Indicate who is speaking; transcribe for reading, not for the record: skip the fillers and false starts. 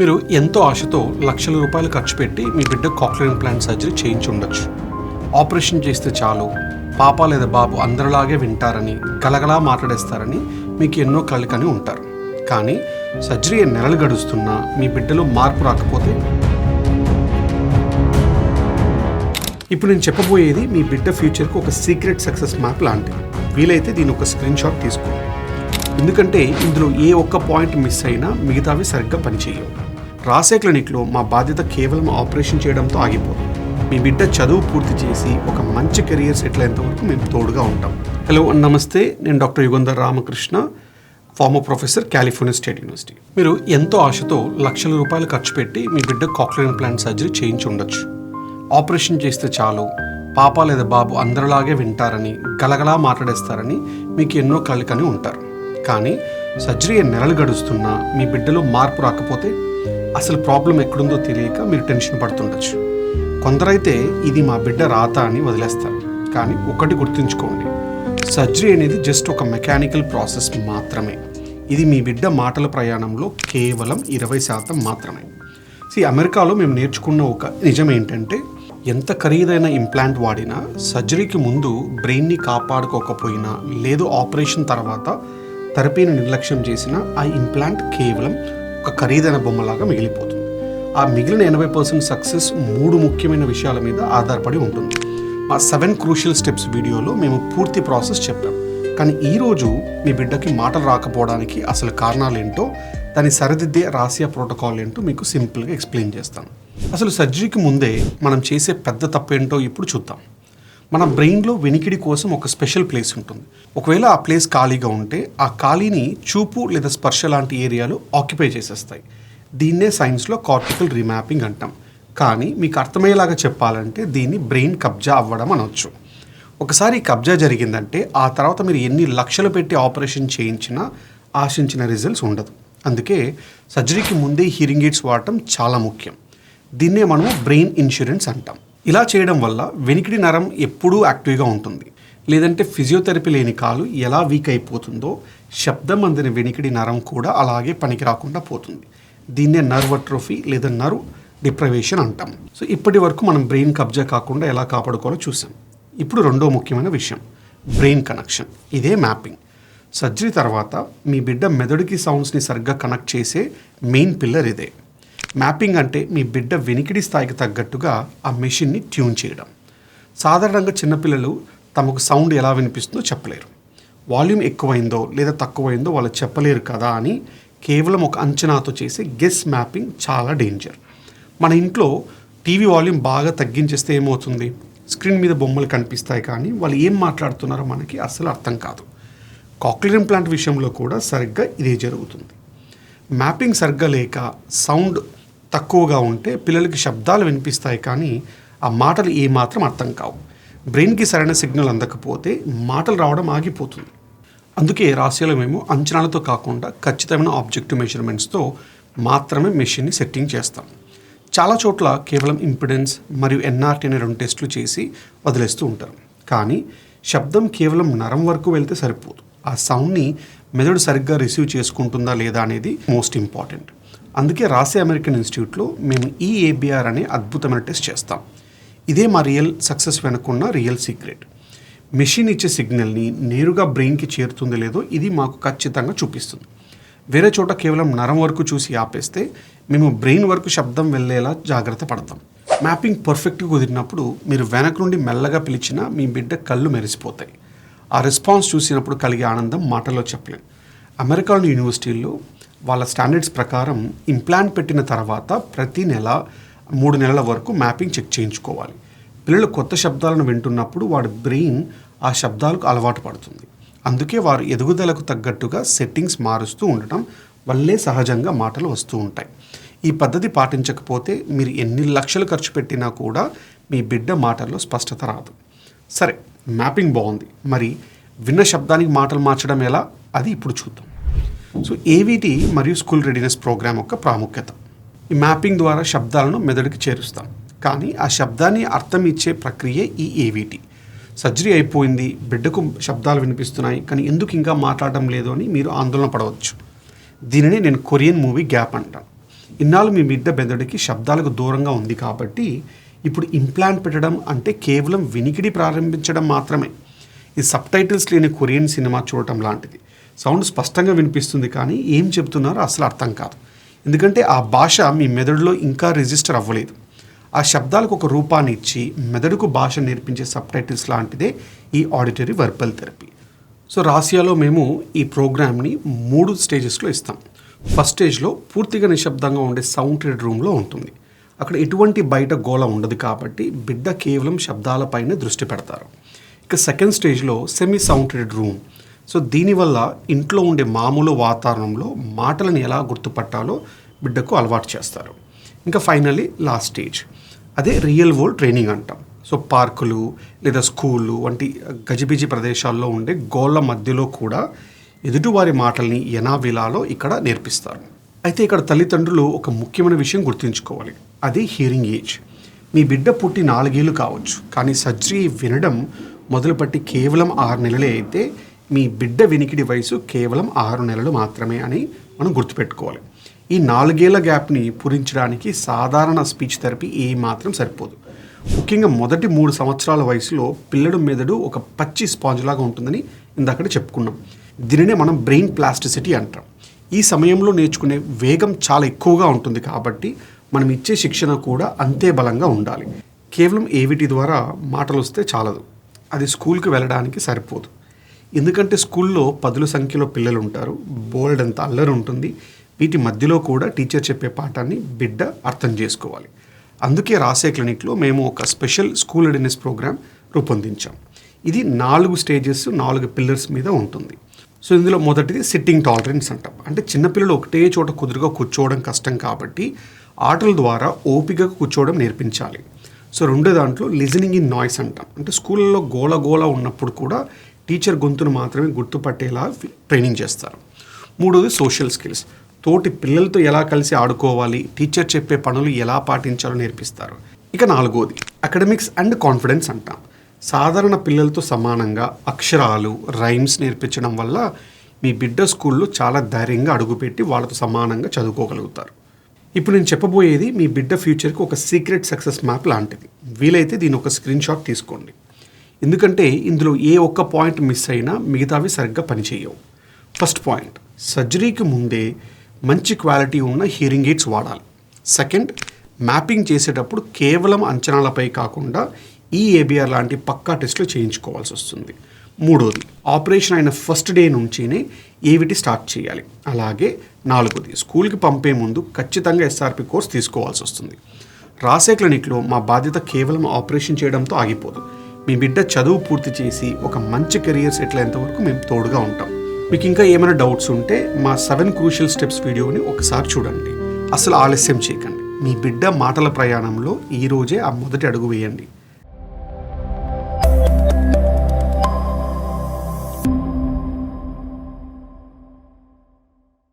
Speaker 1: మీరు ఎంతో ఆశతో లక్షల రూపాయలు ఖర్చు పెట్టి మీ బిడ్డ కాక్లియర్ ఇంప్లాంట్ సర్జరీ చేయించి ఉండొచ్చు. ఆపరేషన్ చేస్తే చాలు పాప లేదా బాబు అందరిలాగే వింటారని, గలగలా మాట్లాడేస్తారని మీకు ఎన్నో కళ్ళు కని ఉంటారు. కానీ సర్జరీ నెలలు గడుస్తున్నా మీ బిడ్డలో మార్పు రాకపోతే? ఇప్పుడు నేను చెప్పబోయేది మీ బిడ్డ ఫ్యూచర్కి ఒక సీక్రెట్ సక్సెస్ మ్యాప్ లాంటిది. వీలైతే దీని ఒక స్క్రీన్ షాట్ తీసుకోండి. ఎందుకంటే ఇందులో ఏ ఒక్క పాయింట్ మిస్ అయినా మిగతావి సరిగ్గా పనిచేయవు. రాసే క్లినిక్లో మా బాధ్యత కేవలం ఆపరేషన్ చేయడంతో ఆగిపోదు. మీ బిడ్డ చదువు పూర్తి చేసి ఒక మంచి కెరియర్ సెటిల్ అయ్యేంత వరకు మేము తోడుగా ఉంటాం. హలో, నమస్తే. నేను doctor Yugandhar Ramakrishna, former professor, California state university. మీరు ఎంతో ఆశతో లక్షల రూపాయలు ఖర్చు పెట్టి మీ బిడ్డ కాక్లియర్ ఇంప్లాంట్ సర్జరీ చేయించి ఉండొచ్చు. ఆపరేషన్ చేస్తే చాలు పాప లేదా బాబు అందరిలాగే వింటారని, గలగలా మాట్లాడేస్తారని మీకు ఎన్నో కళ్ళు కని ఉంటారు. కానీ సర్జరీ నెలలు గడుస్తున్నా మీ బిడ్డలో మార్పు రాకపోతే? అసలు ప్రాబ్లం ఎక్కడుందో తెలియక మీరు టెన్షన్ పడుతుండొచ్చు. కొందరైతే ఇది మా బిడ్డ రాత అని వదిలేస్తారు. కానీ ఒకటి గుర్తుంచుకోండి, సర్జరీ అనేది జస్ట్ ఒక మెకానికల్ ప్రాసెస్ మాత్రమే. ఇది మీ బిడ్డ మాటల ప్రయాణంలో కేవలం 20% మాత్రమే. అమెరికాలో మేము నేర్చుకున్న ఒక నిజం ఏంటంటే, ఎంత ఖరీదైన ఇంప్లాంట్ వాడినా సర్జరీకి ముందు బ్రెయిన్ని కాపాడుకోకపోయినా లేదు ఆపరేషన్ తర్వాత థెరపీని నిర్లక్ష్యం చేసిన ఆ ఇంప్లాంట్ కేవలం ఒక ఖరీదైన బొమ్మలాగా మిగిలిపోతుంది. ఆ మిగిలిన 80% సక్సెస్ 3 ముఖ్యమైన విషయాల మీద ఆధారపడి ఉంటుంది. మా 7 క్రూషియల్ స్టెప్స్ వీడియోలో మేము పూర్తి ప్రాసెస్ చెప్పాం. కానీ ఈరోజు మీ బిడ్డకి మాటలు రాకపోవడానికి అసలు కారణాలేంటో, దాన్ని సరిదిద్దే రహస్య ప్రోటోకాల్ ఏంటో మీకు సింపుల్గా ఎక్స్ప్లెయిన్ చేస్తాను. అసలు సర్జరీకి ముందే మనం చేసే పెద్ద తప్పేంటో ఇప్పుడు చూద్దాం. మన బ్రెయిన్లో వెనికిడి కోసం ఒక స్పెషల్ ప్లేస్ ఉంటుంది. ఒకవేళ ఆ ప్లేస్ ఖాళీగా ఉంటే ఆ ఖాళీని చూపు లేదా స్పర్శ లాంటి ఏరియాలు ఆక్యుపై చేసేస్తాయి. దీన్నే సైన్స్లో కార్టికల్ రీమ్యాపింగ్ అంటాం. కానీ మీకు అర్థమయ్యేలాగా చెప్పాలంటే దీన్ని బ్రెయిన్ కబ్జా అవ్వడం అనొచ్చు. ఒకసారి కబ్జా జరిగిందంటే ఆ తర్వాత మీరు ఎన్ని లక్షలు పెట్టి ఆపరేషన్ చేయించినా ఆశించిన రిజల్ట్స్ ఉండదు. అందుకే సర్జరీకి ముందే హియరింగ్ ఎయిడ్స్ వాడటం చాలా ముఖ్యం. దీన్నే మనము బ్రెయిన్ ఇన్సూరెన్స్ అంటాం. ఇలా చేయడం వల్ల వెనికిడి నరం ఎప్పుడూ యాక్టివ్గా ఉంటుంది. లేదంటే ఫిజియోథెరపీ లేని కాలు ఎలా వీక్ అయిపోతుందో శబ్దం అందిన వెనికిడి నరం కూడా అలాగే పనికి రాకుండా పోతుంది. దీన్నే నర్వ్ అట్రోఫీ లేదా నర్వ్ డిప్రైవేషన్ అంటాం. ఇప్పటి వరకు మనం బ్రెయిన్ కబ్జా కాకుండా ఎలా కాపాడుకోవాలో చూసాం. ఇప్పుడు రెండో ముఖ్యమైన విషయం, బ్రెయిన్ కనెక్షన్. ఇదే మ్యాపింగ్. సర్జరీ తర్వాత మీ బిడ్డ మెదడుకి సౌండ్స్ని సరిగ్గా కనెక్ట్ చేసే మెయిన్ పిల్లర్ ఇదే. మ్యాపింగ్ అంటే మీ బిడ్డ వెనికిడి స్థాయికి తగ్గట్టుగా ఆ మెషిన్ని ట్యూన్ చేయడం. సాధారణంగా చిన్నపిల్లలు తమకు సౌండ్ ఎలా వినిపిస్తుందో చెప్పలేరు. వాల్యూమ్ ఎక్కువైందో లేదా తక్కువైందో వాళ్ళు చెప్పలేరు కదా అని కేవలం ఒక అంచనాతో చేసే గెస్ మ్యాపింగ్ చాలా డేంజర్. మన ఇంట్లో టీవీ వాల్యూమ్ బాగా తగ్గించేస్తే ఏమవుతుంది? స్క్రీన్ మీద బొమ్మలు కనిపిస్తాయి కానీ వాళ్ళు ఏం మాట్లాడుతున్నారో మనకి అస్సలు అర్థం కాదు. కాక్లియర్ ఇంప్లాంట్ విషయంలో కూడా సరిగ్గా ఇదే జరుగుతుంది. మ్యాపింగ్ సరిగ్గా లేక సౌండ్ తక్కువగా ఉంటే పిల్లలకి శబ్దాలు వినిపిస్తాయి కానీ ఆ మాటలు ఏమాత్రం అర్థం కావు. బ్రెయిన్కి సరైన సిగ్నల్ అందకపోతే మాటలు రావడం ఆగిపోతుంది. అందుకే రాశిలో మేము అంచనాలతో కాకుండా ఖచ్చితమైన ఆబ్జెక్టివ్ మెజర్మెంట్స్తో మాత్రమే మెషిన్ని సెట్టింగ్ చేస్తాం. చాలా చోట్ల కేవలం ఇంపిడెన్స్ మరియు ఎన్ఆర్టీ అనే 2 టెస్టులు చేసి వదిలేస్తూ ఉంటారు. కానీ శబ్దం కేవలం నరం వరకు వెళ్తే సరిపోదు. ఆ సౌండ్ని మెదడు సరిగ్గా రిసీవ్ చేసుకుంటుందా లేదా అనేది మోస్ట్ ఇంపార్టెంట్. అందుకే రాసే అమెరికన్ ఇన్స్టిట్యూట్లో మేము EABR అనే అద్భుతమైన టెస్ట్ చేస్తాం. ఇదే మా రియల్ సక్సెస్ వెనుకున్న రియల్ సీక్రెట్. మెషిన్ ఇచ్చే సిగ్నల్ని నేరుగా బ్రెయిన్కి చేరుతుందో లేదో ఇది మాకు ఖచ్చితంగా చూపిస్తుంది. వేరే చోట కేవలం నరం వరకు చూసి ఆపేస్తే మేము బ్రెయిన్ వరకు శబ్దం వెళ్ళేలా జాగ్రత్త పడతాం. మ్యాపింగ్ పర్ఫెక్ట్గా కుదిరినప్పుడు మీరు వెనక నుండి మెల్లగా పిలిచినా మీ బిడ్డ కళ్ళు మెరిసిపోతాయి. ఆ రెస్పాన్స్ చూసినప్పుడు కలిగే ఆనందం మాటల్లో చెప్పలేం. అమెరికాలోని యూనివర్సిటీల్లో వాళ్ళ స్టాండర్డ్స్ ప్రకారం ఇంప్లాంట్ పెట్టిన తర్వాత ప్రతి నెల 3 నెలల వరకు మ్యాపింగ్ చెక్ చేయించుకోవాలి. పిల్లలు కొత్త శబ్దాలను వింటున్నప్పుడు వాడి బ్రెయిన్ ఆ శబ్దాలకు అలవాటు పడుతుంది. అందుకే వారు ఎదుగుదలకు తగ్గట్టుగా సెట్టింగ్స్ మారుస్తూ ఉండటం వల్లే సహజంగా మాటలు వస్తూ ఉంటాయి. ఈ పద్ధతి పాటించకపోతే మీరు ఎన్ని లక్షలు ఖర్చు పెట్టినా కూడా మీ బిడ్డ మాటల్లో స్పష్టత రాదు. సరే, మ్యాపింగ్ బాగుంది, మరి విన్న శబ్దానికి మాటలు మార్చడం ఎలా? అది ఇప్పుడు చూద్దాం. AVT మరియు స్కూల్ రెడీనెస్ ప్రోగ్రామ్ యొక్క ప్రాముఖ్యత. ఈ మ్యాపింగ్ ద్వారా శబ్దాలను మెదడుకి చేరుస్తాం. కానీ ఆ శబ్దాన్ని అర్థం ఇచ్చే ప్రక్రియ ఈ AVT. సర్జరీ అయిపోయింది, బిడ్డకు శబ్దాలు వినిపిస్తున్నాయి, కానీ ఎందుకు ఇంకా మాట్లాడడం లేదు అని మీరు ఆందోళన పడవచ్చు. దీనిని నేను కొరియన్ మూవీ గ్యాప్ అంటాను. ఇన్నాళ్ళు మీ బిడ్డ మెదడుకి శబ్దాలకు దూరంగా ఉంది కాబట్టి ఇప్పుడు ఇంప్లాంట్ పెట్టడం అంటే కేవలం వినికిడి ప్రారంభించడం మాత్రమే. ఈ సబ్‌టైటిల్స్ లేని కొరియన్ సినిమా చూడటం లాంటిది. సౌండ్ స్పష్టంగా వినిపిస్తుంది కానీ ఏం చెప్తున్నారో అసలు అర్థం కాదు. ఎందుకంటే ఆ భాష మీ మెదడులో ఇంకా రిజిస్టర్ అవ్వలేదు. ఆ శబ్దాలకు ఒక రూపాన్ని ఇచ్చి మెదడుకు భాష నేర్పించే సబ్‌టైటిల్స్ లాంటిదే ఈ ఆడిటరీ వర్బల్ థెరపీ. సో రాసియాలో మేము ఈ ప్రోగ్రామ్ని 3 స్టేజెస్లో ఇస్తాం. ఫస్ట్ స్టేజ్లో పూర్తిగా నిశ్శబ్దంగా ఉండే సౌండ్ ట్రీడ్ రూమ్లో ఉంటుంది. అక్కడ ఎటువంటి బయట గోల ఉండదు కాబట్టి బిడ్డ కేవలం శబ్దాలపైనే దృష్టి పెడతారు. ఇక సెకండ్ స్టేజ్లో semi sound tread room. So దీనివల్ల ఇంట్లో ఉండే మామూలు వాతావరణంలో మాటలను ఎలా గుర్తుపట్టాలో బిడ్డకు అలవాటు చేస్తారు. ఇంకా ఫైనల్లీ లాస్ట్ స్టేజ్, అదే రియల్ వరల్డ్ ట్రైనింగ్ అంటాం. సో పార్కులు లేదా స్కూళ్ళు వంటి గజిబిజి ప్రదేశాల్లో ఉండే గోళ్ళ మధ్యలో కూడా ఎదుటివారి మాటల్ని ఎలా వినాలో ఇక్కడ నేర్పిస్తారు. అయితే ఇక్కడ తల్లిదండ్రులు ఒక ముఖ్యమైన విషయం గుర్తుంచుకోవాలి, అది హియరింగ్ ఏజ్. మీ బిడ్డ పుట్టి 4 ఏళ్ళు కావచ్చు, కానీ సర్జరీ వినడం మొదలుపెట్టి కేవలం 6 నెలలే అయితే మీ బిడ్డ వినికిడి వయసు కేవలం 6 నెలలు మాత్రమే అని మనం గుర్తుపెట్టుకోవాలి. ఈ 4 ఏళ్ల గ్యాప్ని పూరించడానికి సాధారణ స్పీచ్ థెరపీ ఏమాత్రం సరిపోదు. ముఖ్యంగా మొదటి 3 సంవత్సరాల వయసులో పిల్లడు మెదడు ఒక పచ్చి స్పాంజ్ లాగా ఉంటుందని ఇందాకడే చెప్పుకున్నాం. దీనినే మనం బ్రెయిన్ ప్లాస్టిసిటీ అంటాం. ఈ సమయంలో నేర్చుకునే వేగం చాలా ఎక్కువగా ఉంటుంది కాబట్టి మనం ఇచ్చే శిక్షణ కూడా అంతే బలంగా ఉండాలి. కేవలం ఏవిటి ద్వారా మాటలు వస్తే చాలదు, అది స్కూల్కి వెళ్ళడానికి సరిపోదు. ఎందుకంటే స్కూల్లో 10ల సంఖ్యలో పిల్లలు ఉంటారు, బోల్డ్ అంత అల్లరి ఉంటుంది. వీటి మధ్యలో కూడా టీచర్ చెప్పే పాఠాన్ని బిడ్డ అర్థం చేసుకోవాలి. అందుకే రాసే క్లినిక్లో మేము ఒక స్పెషల్ స్కూల్ రెడీనెస్ ప్రోగ్రామ్ రూపొందించాం. ఇది 4 స్టేజెస్ 4 పిల్లర్స్ మీద ఉంటుంది. సో ఇందులో మొదటిది సిట్టింగ్ టాలరెన్స్ అంటాం. అంటే చిన్నపిల్లలు ఒకటే చోట కుదురుగా కూర్చోవడం కష్టం కాబట్టి ఆటల ద్వారా ఓపికగా కూర్చోవడం నేర్పించాలి. సో రెండో దాంట్లో లిజనింగ్ ఇన్ నాయిస్ అంటాం. అంటే స్కూళ్ళలో గోల ఉన్నప్పుడు కూడా టీచర్ గొంతును మాత్రమే గుర్తుపట్టేలా ట్రైనింగ్ చేస్తారు. మూడోది సోషల్ స్కిల్స్. తోటి పిల్లలతో ఎలా కలిసి ఆడుకోవాలి, టీచర్ చెప్పే పనులు ఎలా పాటించాలో నేర్పిస్తారు. ఇక 4వది అకాడమిక్స్ అండ్ కాన్ఫిడెన్స్ అంటాం. సాధారణ పిల్లలతో సమానంగా అక్షరాలు, రైమ్స్ నేర్పించడం వల్ల మీ బిడ్డ స్కూల్లో చాలా ధైర్యంగా అడుగుపెట్టి వాళ్ళతో సమానంగా చదువుకోగలుగుతారు. ఇప్పుడు నేను చెప్పబోయేది మీ బిడ్డ ఫ్యూచర్కి ఒక సీక్రెట్ సక్సెస్ మ్యాప్ లాంటిది. వీలైతే దీని ఒక స్క్రీన్ షాట్ తీసుకోండి. ఎందుకంటే ఇందులో ఏ ఒక్క పాయింట్ మిస్ అయినా మిగతావి సరిగ్గా పనిచేయవు. ఫస్ట్ పాయింట్, సర్జరీకి ముందే మంచి క్వాలిటీ ఉన్న హియరింగ్ ఎయిడ్స్ వాడాలి. సెకండ్, మ్యాపింగ్ చేసేటప్పుడు కేవలం అంచనాలపై కాకుండా ఈఏబిఆర్ లాంటి పక్కా టెస్టులు చేయించుకోవాల్సి వస్తుంది. మూడోది, ఆపరేషన్ అయిన ఫస్ట్ డే నుంచినే ఏవిటి స్టార్ట్ చేయాలి. అలాగే 4వది, స్కూల్కి పంపే ముందు ఖచ్చితంగా ఎస్ఆర్పి కోర్స్ తీసుకోవాల్సి వస్తుంది. రాసే క్లినిక్లో మా బాధ్యత కేవలం ఆపరేషన్ చేయడంతో ఆగిపోదు. మీ బిడ్డ చదువు పూర్తి చేసి ఒక మంచి కెరియర్ సెటిల్ అయ్యేంత వరకు మేము తోడుగా ఉంటాం. మీకు ఇంకా ఏమైనా డౌట్స్ ఉంటే మా 7 క్రూషియల్ స్టెప్స్ వీడియోని ఒకసారి చూడండి. అసలు ఆలస్యం చేయకండి. మీ బిడ్డ మాటల ప్రయాణంలో ఈరోజే ఆ మొదటి అడుగు వేయండి.